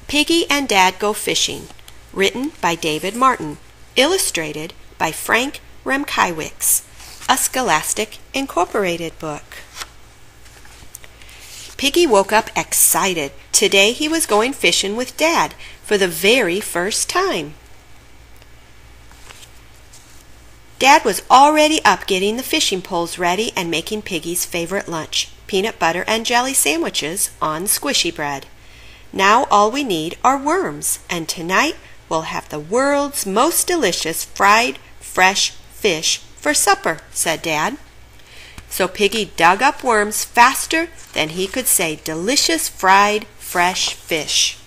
Piggy and Dad Go Fishing, written by David Martin, illustrated by Frank Remkiewicz, a Scholastic Incorporated book. Piggy woke up excited. Today he was going fishing with Dad for the very first time. Dad was already up getting the fishing poles ready and making Piggy's favorite lunch, peanut butter and jelly sandwiches on squishy bread. Now all we need are worms, and tonight we'll have the world's most delicious fried fresh fish for supper, said Dad. So Piggy dug up worms faster than he could say delicious fried fresh fish.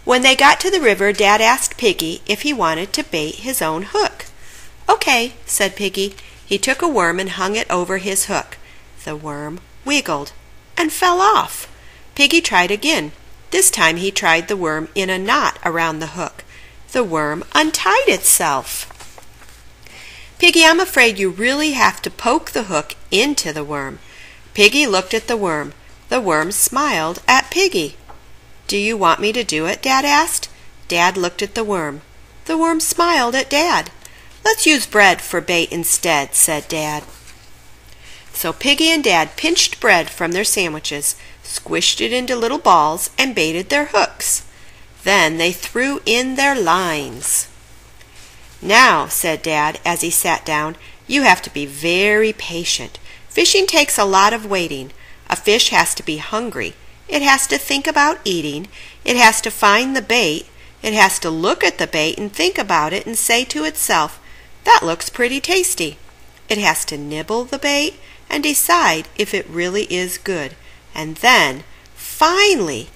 When they got to the river, Dad asked Piggy if he wanted to bait his own hook. "Okay," said Piggy. He took a worm and hung it over his hook. The worm wiggled and fell off. Piggy tried again. This time he tried the worm in a knot around the hook. The worm untied itself. "Piggy, I'm afraid you really have to poke the hook into the worm." Piggy looked at the worm. The worm smiled at Piggy. "Do you want me to do it?" Dad asked. Dad looked at the worm. The worm smiled at Dad. "Let's use bread for bait instead," said Dad. So Piggy and Dad pinched bread from their sandwiches, squished it into little balls, and baited their hooks. Then they threw in their lines. "Now," said Dad as he sat down, "you have to be very patient. Fishing takes a lot of waiting. A fish has to be hungry. It has to think about eating. It has to find the bait. It has to look at the bait and think about it and say to itself, 'That looks pretty tasty.' It has to nibble the bait and decide if it really is good. And then, finally,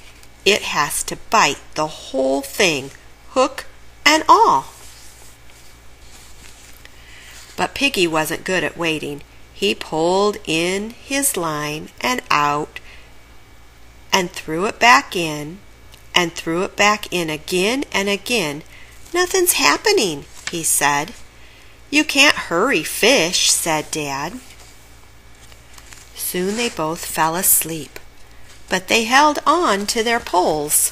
it has to bite the whole thing, hook and all." But Piggy wasn't good at waiting. He pulled in his line and out and threw it back in and threw it back in again and again. "Nothing's happening," he said. "You can't hurry fish," said Dad. Soon they both fell asleep, but they held on to their poles.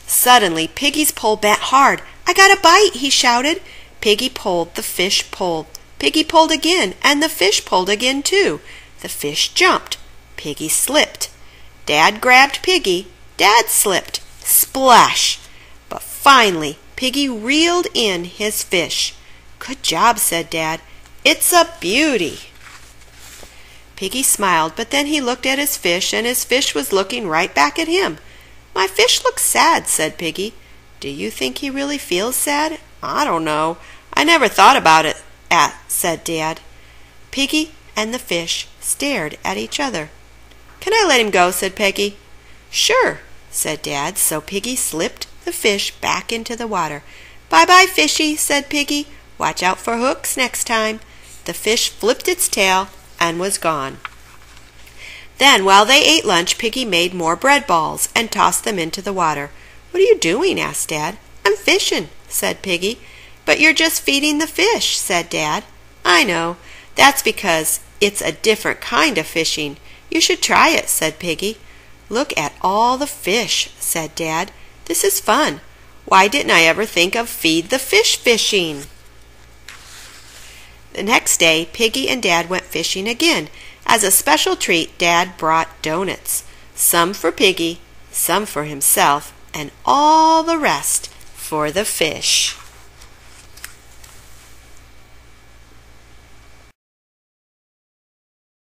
Suddenly Piggy's pole bent hard. "I got a bite," he shouted. Piggy pulled, the fish pulled. Piggy pulled again, and the fish pulled again too. The fish jumped. Piggy slipped. Dad grabbed Piggy. Dad slipped. Splash! But finally Piggy reeled in his fish. "Good job," said Dad. "It's a beauty." Piggy smiled, but then he looked at his fish, and his fish was looking right back at him. "My fish looks sad," said Piggy. "Do you think he really feels sad?" "I don't know. I never thought about it," said Dad. Piggy and the fish stared at each other. "Can I let him go?" said Piggy. "Sure," said Dad, so Piggy slipped the fish back into the water. "Bye-bye, fishy," said Piggy. "Watch out for hooks next time." The fish flipped its tail and was gone. Then, while they ate lunch, Piggy made more bread balls and tossed them into the water. "What are you doing?" asked Dad. "I'm fishing," said Piggy. "But you're just feeding the fish," said Dad. "I know. That's because it's a different kind of fishing. You should try it," said Piggy. "Look at all the fish," said Dad. "This is fun. Why didn't I ever think of feed the fish fishing?" The next day, Piggy and Dad went fishing again. As a special treat, Dad brought doughnuts, some for Piggy, some for himself, and all the rest for the fish.